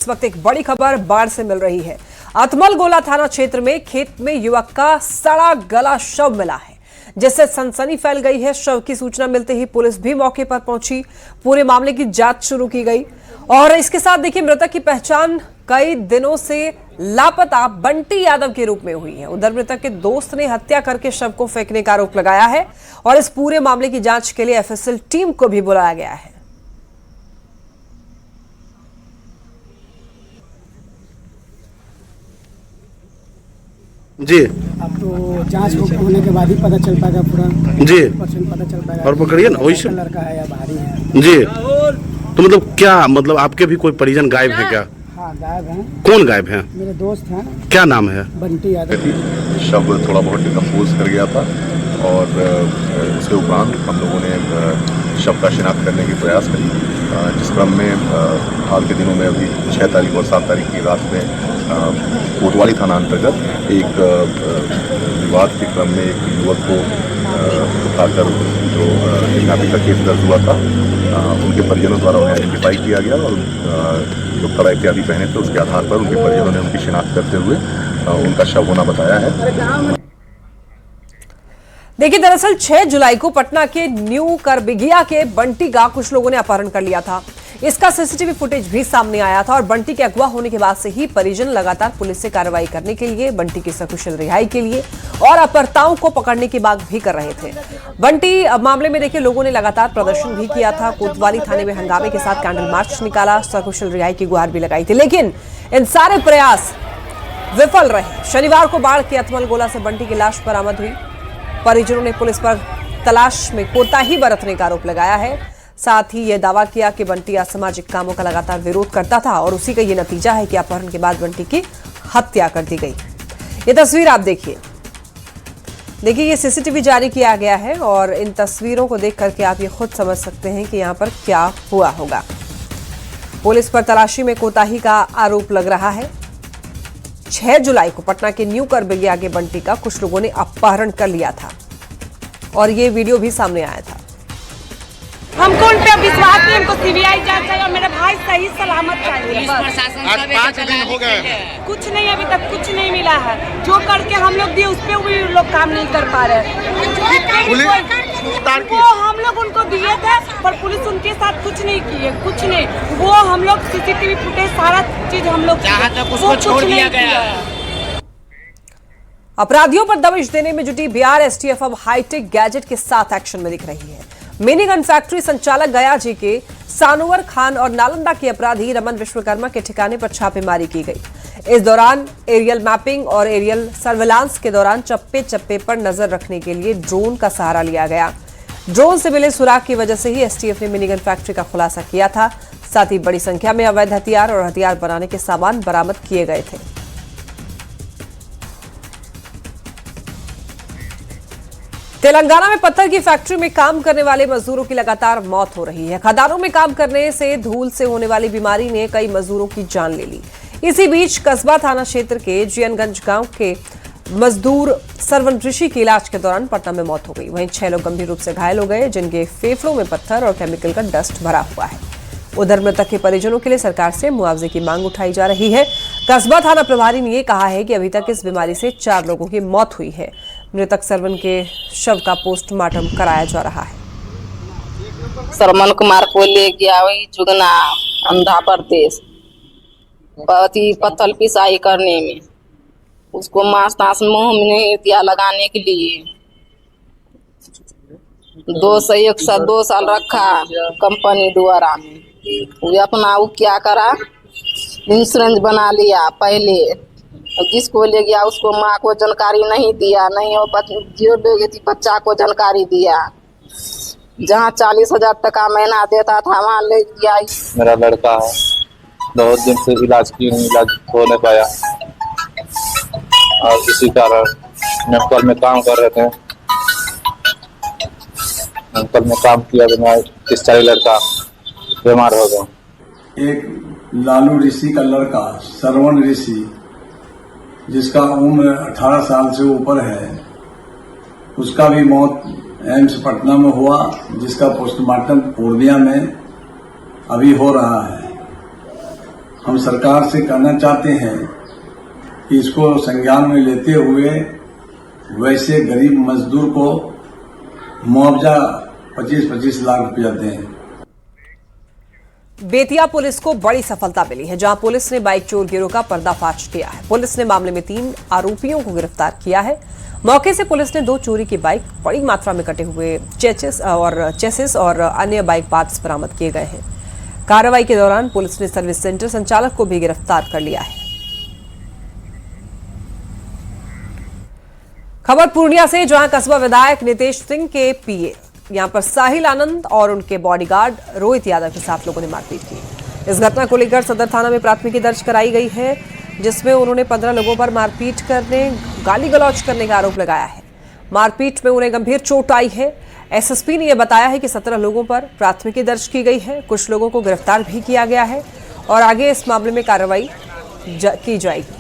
इस वक्त एक बड़ी खबर बाढ़ से मिल रही है। अतमल गोला थाना क्षेत्र में खेत में युवक का सड़ा गला शव मिला है, जिससे सनसनी फैल गई है। शव की सूचना मिलते ही पुलिस भी मौके पर पहुंची, पूरे मामले की जांच शुरू की गई। और इसके साथ देखिए, मृतक की पहचान कई दिनों से लापता बंटी यादव के रूप में हुई है। उधर मृतक के दोस्त ने हत्या करके शव को फेंकने का आरोप लगाया है और इस पूरे मामले की जांच के लिए एफएसएल टीम को भी बुलाया गया है। जी, अब तो जांच होने के बाद ही पता चल पाएगा पूरा जी % पता चल पाएगा। और पकड़िए ना, वही से लड़का है या भारी है। जी, तो मतलब आपके भी कोई परिजन गायब है क्या? हाँ, गायब हैं। कौन गायब है? मेरे दोस्त हैं। क्या नाम है? बंटी यादव। शव थोड़ा बहुत डिकम्पोज कर गया था और उसके उपरांत हम लोगों ने शव का शिनाख्त करने की प्रयास करी, जिस क्रम में हाल के दिनों में अभी 6 तारीख और 7 तारीख की रात में कोतवाली थाना अंतर्गत एक विवाद के क्रम में एक युवक को उठाकर जो किडनैपिंग का केस दर्ज हुआ था, उनके परिजनों द्वारा उन्हें आइडेंटिफाई किया गया और जो कड़ा इत्यादि पहने थे उसके आधार पर उनके परिजनों ने उनकी शिनाख्त करते हुए उनका शव होना बताया है। देखिए, दरअसल 6 जुलाई को पटना के न्यू करबिगिया के बंटी का कुछ लोगों ने अपहरण कर लिया था। इसका सीसीटीवी फुटेज भी सामने आया था और बंटी के अगवा होने के बाद से ही परिजन लगातार पुलिस से कार्रवाई करने के लिए, बंटी की सकुशल रिहाई के लिए और अपहर्ताओं को पकड़ने की मांग भी कर रहे थे। बंटी मामले में देखिए, लोगों ने लगातार प्रदर्शन भी किया था। कोतवाली थाने में हंगामे के साथ कैंडल मार्च निकाला, सकुशल रिहाई की गुहार भी लगाई थी, लेकिन इन सारे प्रयास विफल रहे। शनिवार को बाढ़ के अतमल गोला से बंटी की लाश बरामद हुई। परिजनों ने पुलिस पर तलाश में कोताही बरतने का आरोप लगाया है। साथ ही यह दावा किया कि बंटी असामाजिक कामों का लगातार विरोध करता था और उसी का यह नतीजा है कि अपहरण के बाद बंटी की हत्या कर दी गई। ये तस्वीर आप देखिए, ये सीसीटीवी जारी किया गया है और इन तस्वीरों को देख करके आप ये खुद समझ सकते हैं कि यहाँ पर क्या हुआ होगा। पुलिस पर तलाशी में कोताही का आरोप लग रहा है। 6 जुलाई को पटना के न्यू करबिगिया के बंटी का कुछ लोगों ने अपहरण कर लिया था और ये वीडियो भी सामने आया था। हमको उन पे विश्वास नहीं, हमको सीबीआई जांच चाहिए और मेरा भाई सही सलामत चाहिए। आज 5 दिन हो गए, कुछ नहीं, अभी तक कुछ नहीं मिला है। जो करके हम लोग दिए उस पे भी लोग काम नहीं कर पा रहे। वो हम लोग उनको दिए थे पर पुलिस उनके साथ कुछ नहीं किए, कुछ नहीं। वो हम लोग सीसीटीवी फुटेज सारा चीज हम लोग उसको छोड़ दिया गया। अपराधियों पर दबिश देने में जुटी बिहार एसटीएफ अब हाईटेक गैजेट के साथ एक्शन में दिख रही है। मिनी गन फैक्ट्री संचालक गया जी के सानोवर खान और नालंदा के अपराधी रमन विश्वकर्मा के ठिकाने पर छापेमारी की गई। इस दौरान एरियल मैपिंग और एरियल सर्विलांस के दौरान चप्पे चप्पे पर नजर रखने के लिए ड्रोन का सहारा लिया गया। ड्रोन से मिले सुराग की वजह से ही एसटीएफ ने मिनी गन फैक्ट्री का खुलासा किया था। साथ ही बड़ी संख्या में अवैध हथियार और हथियार बनाने के सामान बरामद किए गए थे। तेलंगाना में पत्थर की फैक्ट्री में काम करने वाले मजदूरों की लगातार मौत हो रही है। खदानों में काम करने से धूल से होने वाली बीमारी ने कई मजदूरों की जान ले ली। इसी बीच कस्बा थाना क्षेत्र के जियनगंज गांव के मजदूर सरवन ऋषि की इलाज के दौरान पटना में मौत हो गई। वहीं 6 लोग गंभीर रूप से घायल हो गए, जिनके फेफड़ों में पत्थर और केमिकल का डस्ट भरा हुआ है। उधर मृतक के परिजनों के लिए सरकार से मुआवजे की मांग उठाई जा रही है। कस्बा थाना प्रभारी ने यह कहा है कि अभी तक इस बीमारी से 4 लोगों की मौत हुई है। मृतक सरवन के शव का पोस्टमार्टम कराया जा रहा है। सरमन कुमार को ले गया वही जुगना आंध्र प्रदेश पत्थर पिसाई करने में, उसको मांस तांस मुंह में नहीं दिया लगाने के लिए। 2 साल रखा कंपनी द्वारा में। वो अपना वो क्या करा, इंश्योरेंस बना लिया पहले। जिसको ले गया उसको माँ को जानकारी नहीं दिया, नहीं वो जो ले गई थी बच्चा को जानकारी दिया। जहाँ 40,000 टका महीना देता था वहाँ ले गया। मेरा लड़का है, बहुत दिन से इलाज हो नहीं पाया और इसी कारण मेडिकल में काम कर रहे थे। मेडिकल में काम किया तो मैं 30-40 लड़का बीमार हो गया। एक लालू ऋषि का लड़का सरवन ऋषि, जिसका उम्र 18 साल से ऊपर है, उसका भी मौत एम्स पटना में हुआ, जिसका पोस्टमार्टम पूर्णिया में अभी हो रहा है। हम सरकार से कहना चाहते हैं कि इसको संज्ञान में लेते हुए वैसे गरीब मजदूर को मुआवजा 25-25 लाख रुपया दें। बेतिया पुलिस को बड़ी सफलता मिली है, जहां पुलिस ने बाइक चोर गिरोह का पर्दाफाश किया है। पुलिस ने मामले में 3 आरोपियों को गिरफ्तार किया है। मौके से पुलिस ने 2 चोरी की बाइक, बड़ी मात्रा में कटे हुए चेसिस और अन्य बाइक पार्ट्स बरामद किए गए हैं। कार्रवाई के दौरान पुलिस ने सर्विस सेंटर संचालक को भी गिरफ्तार कर लिया है। खबर पूर्णिया से, जहां कस्बा विधायक नितेश सिंह के पीए यहां पर साहिल आनंद और उनके बॉडीगार्ड रोहित यादव के साथ लोगों ने मारपीट की। इस घटना को लेकर सदर थाना में प्राथमिकी दर्ज कराई गई है, जिसमें उन्होंने 15 लोगों पर मारपीट करने, गाली गलौज करने का आरोप लगाया है। मारपीट में उन्हें गंभीर चोट आई है। एसएसपी ने यह बताया है कि 17 लोगों पर प्राथमिकी दर्ज की गई है। कुछ लोगों को गिरफ्तार भी किया गया है और आगे इस मामले में कार्रवाई की जाएगी।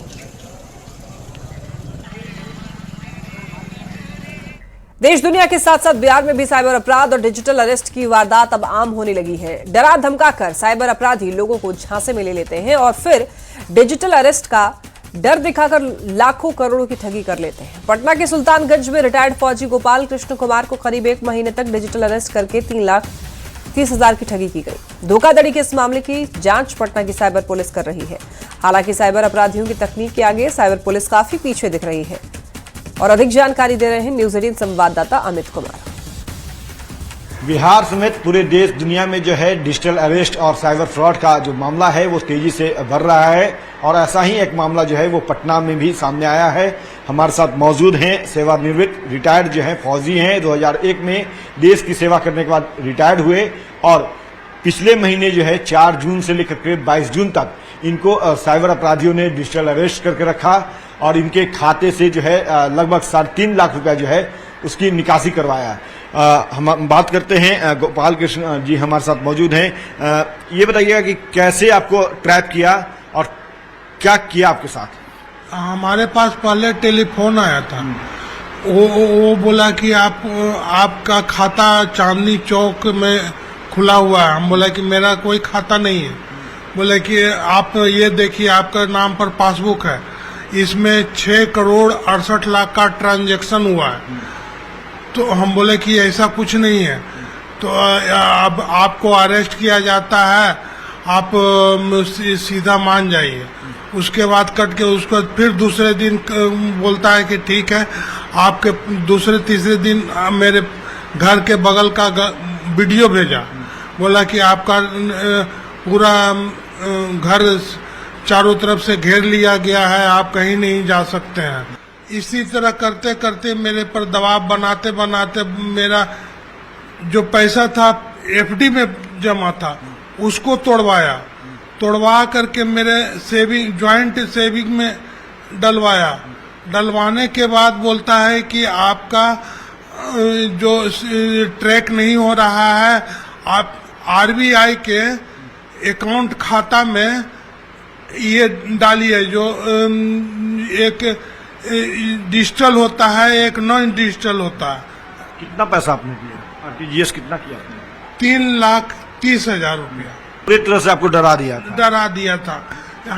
देश दुनिया के साथ साथ बिहार में भी साइबर अपराध और डिजिटल अरेस्ट की वारदात अब आम होने लगी है। डरा धमकाकर साइबर अपराधी लोगों को झांसे में ले लेते हैं और फिर डिजिटल अरेस्ट का डर दिखाकर लाखों करोड़ों की ठगी कर लेते हैं। पटना के सुल्तानगंज में रिटायर्ड फौजी गोपाल कृष्ण कुमार को करीब 1 महीने तक डिजिटल अरेस्ट करके 3,30,000 की ठगी की गई। धोखाधड़ी के इस मामले की जांच पटना की साइबर पुलिस कर रही है। हालांकि साइबर अपराधियों की तकनीक के आगे साइबर पुलिस काफी पीछे दिख रही है। और अधिक जानकारी दे रहे हैं न्यूज 18 संवाददाता अमित कुमार। बिहार समेत पूरे देश दुनिया में जो है डिजिटल अरेस्ट और साइबर फ्रॉड का जो मामला है वो तेजी से बढ़ रहा है और ऐसा ही एक मामला जो है वो पटना में भी सामने आया है। हमारे साथ मौजूद हैं सेवानिवृत्त रिटायर्ड जो है फौजी हैं, 2001 में देश की सेवा करने के बाद रिटायर्ड हुए और पिछले महीने जो है 4 जून से लेकर करीब 22 जून तक इनको साइबर अपराधियों ने डिजिटल अरेस्ट करके रखा और इनके खाते से जो है लगभग 3.5 लाख रुपया जो है उसकी निकासी करवाया। हम बात करते हैं, गोपाल कृष्ण जी हमारे साथ मौजूद हैं। ये बताइएगा कि कैसे आपको ट्रैप किया और क्या किया आपके साथ? हमारे पास पहले टेलीफोन आया था, वो बोला कि आपका खाता चांदनी चौक में खुला हुआ है। हम बोला कि मेरा कोई खाता नहीं है। बोले कि आप ये देखिए आपका नाम पर पासबुक है, इसमें 6 करोड़ 68 लाख का ट्रांजैक्शन हुआ है। तो हम बोले कि ऐसा कुछ नहीं है, तो अब आपको अरेस्ट किया जाता है, आप सीधा मान जाइए। उसके बाद कट के उसको फिर दूसरे दिन बोलता है कि ठीक है, आपके दूसरे तीसरे दिन मेरे घर के बगल का वीडियो भेजा, बोला कि आपका पूरा घर चारों तरफ से घेर लिया गया है, आप कहीं नहीं जा सकते हैं। इसी तरह करते करते मेरे पर दबाव बनाते बनाते मेरा जो पैसा था एफडी में जमा था उसको तोड़वा करके मेरे सेविंग ज्वाइंट सेविंग में डलवाने के बाद बोलता है कि आपका जो ट्रैक नहीं हो रहा है, आप आरबीआई के अकाउंट खाता में ये डालिए, जो एक डिजिटल होता है एक नॉन डिजिटल होता है। कितना पैसा आपने दिया? आरटीजीएस कितना किया आपने? 3,30,000 रुपया। पूरी तरह से आपको डरा दिया था।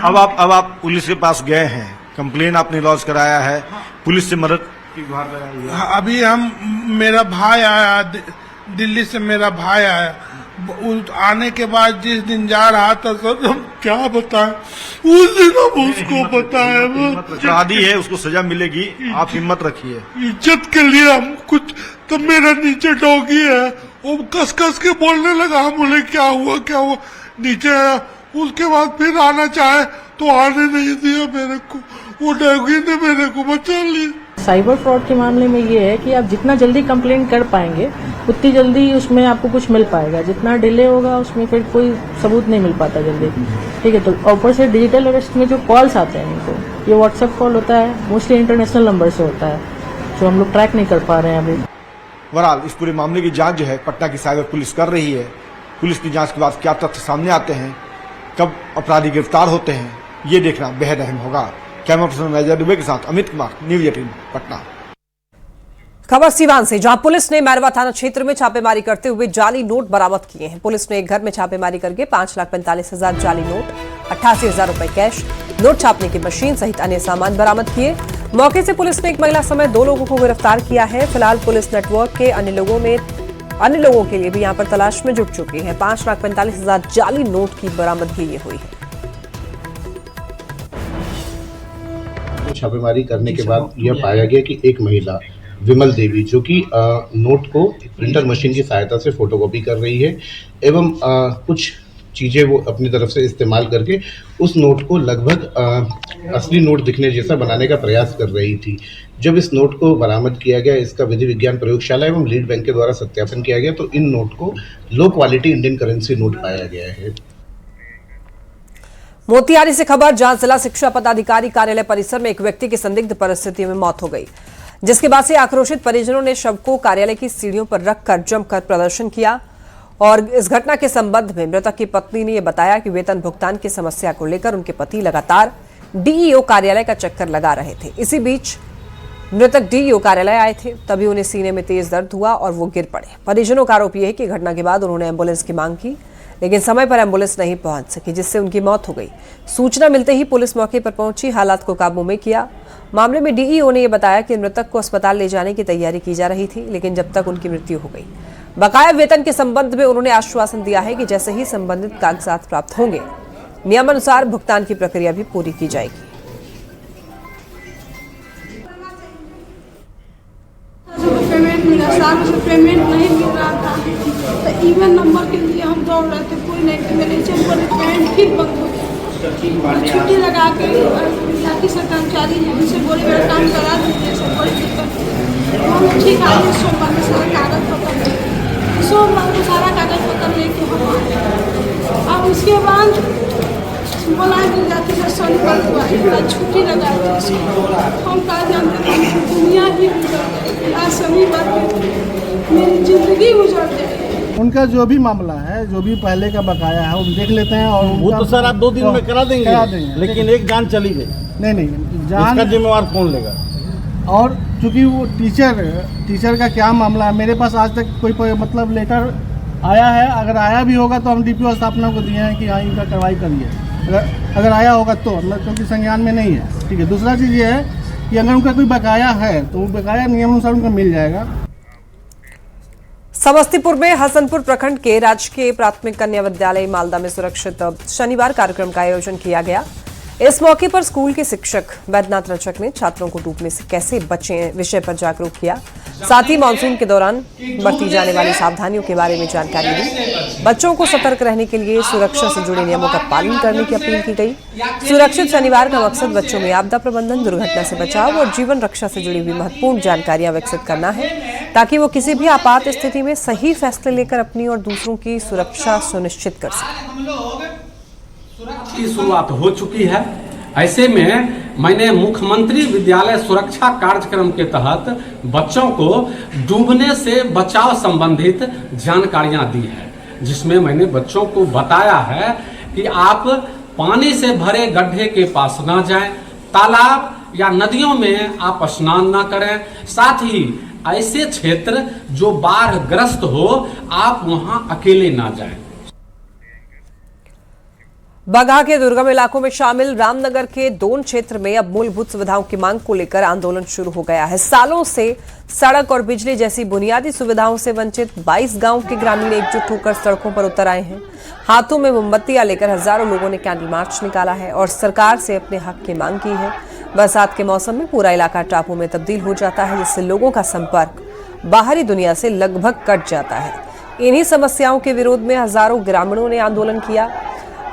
अब आप पुलिस के पास गए हैं, कंप्लेन आपने लॉन्च कराया है, पुलिस से मदद की गुहार लगाई है। अभी मेरा भाई आया दिल्ली से, मेरा भाई आया, आने के बाद जिस दिन जा रहा था सर हम क्या बताएं, उस दिन हम उसको बताएं। अपराधी है, उसको सजा मिलेगी, आप हिम्मत रखिए। इज्जत के लिए हम कुछ, तो मेरा नीचे डॉगी है, वो कस के बोलने लगा। हम बोले क्या हुआ नीचे आया, उसके बाद फिर आना चाहे तो आने नहीं दिया मेरे को, वो डॉगी ने मेरे को बचा लिया। साइबर फ्रॉड के मामले में ये है कि आप जितना जल्दी कंप्लेंट कर पाएंगे उतनी जल्दी उसमें आपको कुछ मिल पाएगा, जितना डिले होगा उसमें फिर कोई सबूत नहीं मिल पाता जल्दी। ठीक है, तो ऊपर से डिजिटल अरेस्ट में जो कॉल्स आते हैं इनको, ये व्हाट्सएप कॉल होता है, मोस्टली इंटरनेशनल नंबर से होता है, जो हम लोग ट्रैक नहीं कर पा रहे हैं अभी। बहरहाल इस पूरे मामले की जांच जो है पटना की साइबर पुलिस कर रही है। पुलिस की जांच के बाद क्या तथ्य सामने आते हैं, कब अपराधी गिरफ्तार होते हैं, ये देखना बेहद अहम होगा। कैमरा पर्सन अजय दुबे के साथ अमित कुमार, न्यूज 18 पटना। खबर सीवान से, जहां पुलिस ने मैरवा थाना क्षेत्र में छापेमारी करते हुए जाली नोट बरामद किए हैं। पुलिस ने एक घर में छापेमारी करके 5,45,000 जाली नोट, 88,000 रुपए कैश, नोट छापने की मशीन सहित अन्य सामान बरामद किए। मौके से पुलिस ने एक महिला समेत 2 लोगों को गिरफ्तार किया है। फिलहाल पुलिस नेटवर्क के अन्य लोगों के लिए भी यहां पर तलाश में जुट चुकी है। 5,45,000 जाली नोट की बरामदगी ये हुई है। छापेमारी करने के बाद यह पाया गया कि एक महिला विमल देवी जो कि नोट को प्रिंटर मशीन की सहायता से फोटोकॉपी कर रही है एवं कुछ चीज़ें वो अपनी तरफ से इस्तेमाल करके उस नोट को लगभग असली नोट दिखने जैसा बनाने का प्रयास कर रही थी। जब इस नोट को बरामद किया गया, इसका विधि विज्ञान प्रयोगशाला एवं लीड बैंक के द्वारा सत्यापन किया गया तो इन नोट को low quality Indian currency note पाया गया है। मोतिहारी से खबर, जहां जिला शिक्षा पदाधिकारी कार्यालय परिसर में एक व्यक्ति की संदिग्ध परिस्थिति में मौत हो गई, जिसके बाद से आक्रोशित परिजनों ने शव को कार्यालय की सीढ़ियों पर रखकर जमकर प्रदर्शन किया। और इस घटना के संबंध में मृतक की पत्नी ने यह बताया कि वेतन भुगतान की समस्या को लेकर उनके पति लगातार डीईओ कार्यालय का चक्कर लगा रहे थे। इसी बीच मृतक डीईओ कार्यालय आए थे, तभी उन्हें सीने में तेज दर्द हुआ और वो गिर पड़े। परिजनों का आरोप यह है कि घटना के बाद उन्होंने एम्बुलेंस की मांग की, लेकिन समय पर एम्बुलेंस नहीं पहुंच सकी, जिससे उनकी मौत हो गई। सूचना मिलते ही पुलिस मौके पर पहुंची, हालात को काबू में किया। मामले में डीईओ ने यह बताया कि मृतक को अस्पताल ले जाने की तैयारी की जा रही थी, लेकिन जब तक उनकी मृत्यु हो गई। बकाया वेतन के संबंध में उन्होंने आश्वासन दिया है कि जैसे ही संबंधित कागजात प्राप्त होंगे, नियमानुसार भुगतान की प्रक्रिया भी पूरी की जाएगी। पेमेंट मिला, साल से पेमेंट नहीं मिल रहा था, तो इवन नंबर के लिए हम दौड़ रहे थे, कोई नहीं मेरे पेमेंट फिर बंद हो गया। छुट्टी लगा के जाति से कर्मचारी से बोले मेरा काम करा दीजिए, सब बड़ी दिक्कत। हम ठीक आइए, सोमवार में सारा कागज पत्र सोमवार में सारा कागज पत्र लेके हम आए। अब उसके बाद बोला कि जाति से शनिवार को छुट्टी लगा दी। हम कहा जानते हैं दुनिया ही गुजर गई, आज शनिवार मेरी जिंदगी गुजर गई। उनका जो भी मामला है, जो भी पहले का बकाया है, हम देख लेते हैं। और वो तो सर आप 2 दिन में करा देंगे, लेकिन एक जान चली गई। नहीं जान इसका जिम्मेवार कौन लेगा? और चूंकि वो टीचर का क्या मामला है, मेरे पास आज तक कोई मतलब लेटर आया है, अगर आया भी होगा तो हम डीपीओ स्थापना को दिए हैं कि हाँ इनका कार्रवाई करिए, अगर आया होगा तो, क्योंकि संज्ञान में नहीं है। ठीक है। दूसरा चीज़ ये है कि अगर उनका कोई बकाया है तो वो बकाया नियमानुसार उनको मिल जाएगा। समस्तीपुर में हसनपुर प्रखंड के राजकीय प्राथमिक कन्या विद्यालय मालदा में सुरक्षित शनिवार कार्यक्रम का आयोजन किया गया। इस मौके पर स्कूल के शिक्षक वैद्यनाथ रचक ने छात्रों को डूबने से कैसे बचें विषय पर जागरूक किया। साथ ही मानसून के दौरान बरती जाने वाली सावधानियों के बारे में जानकारी दी। बच्चों को सतर्क रहने के लिए सुरक्षा से जुड़े नियमों का पालन करने की अपील की गई। सुरक्षित शनिवार का मकसद बच्चों में आपदा प्रबंधन, दुर्घटना से बचाव और जीवन रक्षा से जुड़ी हुई महत्वपूर्ण जानकारियां विकसित करना है, ताकि वो किसी भी आपात स्थिति में सही फैसले लेकर अपनी और दूसरों की सुरक्षा सुनिश्चित कर सकें। की शुरुआत हो चुकी है। ऐसे में मैंने मुख्यमंत्री विद्यालय सुरक्षा कार्यक्रम के तहत बच्चों को डूबने से बचाव संबंधित जानकारियां दी है, जिसमें मैंने बच्चों को बताया है कि आप पानी से भरे गड्ढे के पास ना जाएं, तालाब या नदियों में आप स्नान ना करें। साथ ही ऐसे क्षेत्र जो बाढ़ ग्रस्त हो, आप वहां अकेले ना जाएं। बगहा के दुर्गम इलाकों में शामिल रामनगर के दोन क्षेत्र में अब मूलभूत सुविधाओं की मांग को लेकर आंदोलन शुरू हो गया है। सालों से सड़क और बिजली जैसी बुनियादी सुविधाओं से वंचित 22 गांव के ग्रामीण एकजुट होकर सड़कों पर उतर आए हैं। हाथों में मोमबत्तियां लेकर हजारों लोगों ने कैंडल मार्च निकाला है और सरकार से अपने हक की मांग की है। बरसात के मौसम में पूरा इलाका टापू में तब्दील हो जाता है, जिससे लोगों का संपर्क बाहरी दुनिया से लगभग कट जाता है। इन्हीं समस्याओं के विरोध में हजारों ग्रामीणों ने आंदोलन किया।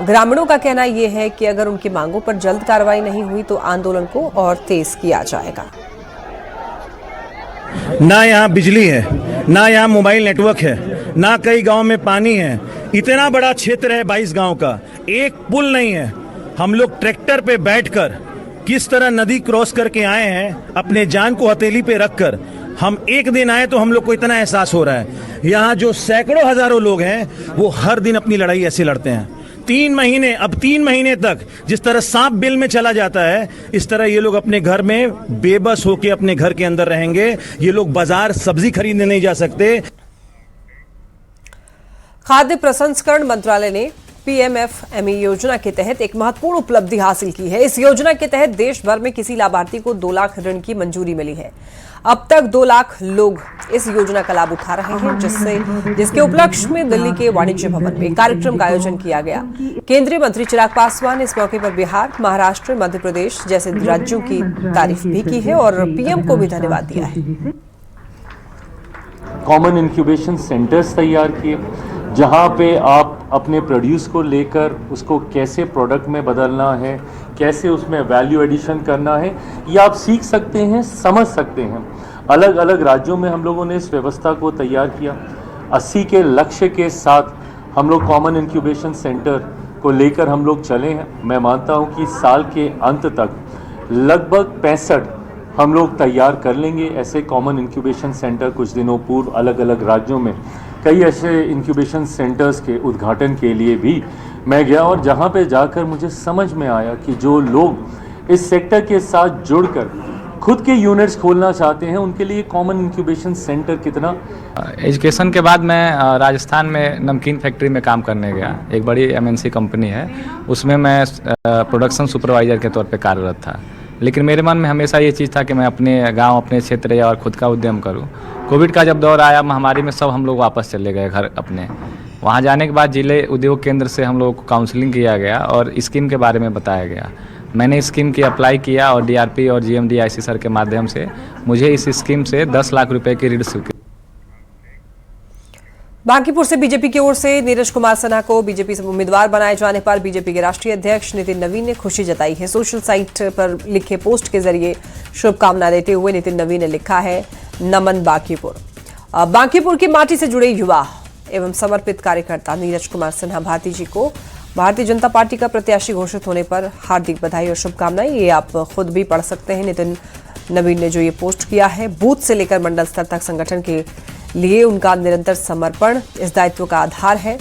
ग्रामीणों का कहना यह है कि अगर उनकी मांगों पर जल्द कार्रवाई नहीं हुई तो आंदोलन को और तेज किया जाएगा। ना यहाँ बिजली है, ना यहाँ मोबाइल नेटवर्क है, ना कई गांव में पानी है। इतना बड़ा क्षेत्र है 22 गांव का, एक पुल नहीं है। हम लोग ट्रैक्टर पे बैठकर किस तरह नदी क्रॉस करके आए हैं, अपने जान को हथेली पे रखकर। हम एक दिन आए तो हम लोग को इतना एहसास हो रहा है। यहाँ जो सैकड़ों हजारों लोग हैं वो हर दिन अपनी लड़ाई ऐसे लड़ते हैं। 3 महीने तक जिस तरह सांप बिल में चला जाता है, इस तरह ये लोग अपने घर में बेबस होकर अपने घर के अंदर रहेंगे। ये लोग बाजार सब्जी खरीदने नहीं जा सकते। खाद्य प्रसंस्करण मंत्रालय ने पीएमएफएमई योजना के तहत एक महत्वपूर्ण उपलब्धि हासिल की है। इस योजना के तहत देश भर में किसी लाभार्थी को 2 लाख ऋण की मंजूरी मिली है। अब तक 2 लाख लोग इस योजना का लाभ उठा रहे हैं, जिसके उपलक्ष्य में दिल्ली के वाणिज्य भवन में कार्यक्रम का आयोजन किया गया। केंद्रीय मंत्री चिराग पासवान ने इस मौके पर बिहार, महाराष्ट्र, मध्य प्रदेश जैसे राज्यों की तारीफ भी की है और पीएम को भी धन्यवाद दिया है। कॉमन इंक्यूबेशन सेंटर्स तैयार किए, जहां पे आप अपने प्रोड्यूस को लेकर उसको कैसे प्रोडक्ट में बदलना है, कैसे उसमें वैल्यू एडिशन करना है, ये आप सीख सकते हैं, समझ सकते हैं। अलग अलग राज्यों में हम लोगों ने इस व्यवस्था को तैयार किया। 80 के लक्ष्य के साथ हम लोग कॉमन इंक्यूबेशन सेंटर को लेकर हम लोग चले हैं। मैं मानता हूं कि साल के अंत तक लगभग 65 हम लोग तैयार कर लेंगे ऐसे कॉमन इंक्यूबेशन सेंटर। कुछ दिनों पूर्व अलग अलग राज्यों में कई ऐसे इंक्यूबेशन सेंटर्स के उद्घाटन के लिए भी मैं गया और जहां पे जाकर मुझे समझ में आया कि जो लोग इस सेक्टर के साथ जुड़कर खुद के यूनिट्स खोलना चाहते हैं, उनके लिए कॉमन इंक्यूबेशन सेंटर कितना। एजुकेशन के बाद मैं राजस्थान में नमकीन फैक्ट्री में काम करने गया। एक बड़ी एमएनसी कंपनी है, उसमें मैं प्रोडक्शन सुपरवाइजर के तौर पे कार्यरत था। लेकिन मेरे मन में हमेशा ये चीज़ था कि मैं अपने गांव, अपने क्षेत्र और खुद का उद्यम करूं। कोविड का जब दौर आया, महामारी में सब हम लोग वापस चले गए घर अपने। वहां जाने के बाद जिले उद्योग केंद्र से हम लोग को काउंसलिंग किया गया और स्कीम के बारे में बताया गया। मैंने स्कीम की अप्लाई किया और डीआरपी और जीएमडीआईसी सर के माध्यम से मुझे इस स्कीम से 10 लाख रुपए की ऋण स्वीकृत। बांकीपुर से बीजेपी की ओर से नीरज कुमार सिन्हा को बीजेपी से उम्मीदवार बनाए जाने पर बीजेपी के राष्ट्रीय अध्यक्ष नितिन नवीन ने खुशी जताई है। सोशल साइट पर लिखे पोस्ट के जरिए शुभकामना देते हुए नितिन नवीन ने लिखा है, नमन बांकीपुर। बांकीपुर की माटी से जुड़े युवा एवं समर्पित कार्यकर्ता नीरज कुमार सिन्हा भारती जी को भारतीय जनता पार्टी का प्रत्याशी घोषित होने पर हार्दिक बधाई और शुभकामनाएं। ये आप खुद भी पढ़ सकते हैं। नितिन नवीन ने जो ये पोस्ट किया है, बूथ से लेकर मंडल स्तर तक संगठन के लिए उनका निरंतर समर्पण इस दायित्व का आधार है।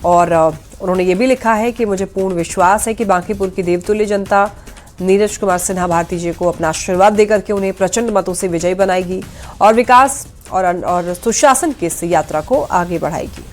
और उन्होंने ये भी लिखा है कि मुझे पूर्ण विश्वास है कि बांकीपुर की देवतुल्य जनता नीरज कुमार सिन्हा भारती जी को अपना आशीर्वाद देकर के उन्हें प्रचंड मतों से विजयी बनाएगी और विकास और सुशासन की इस यात्रा को आगे बढ़ाएगी।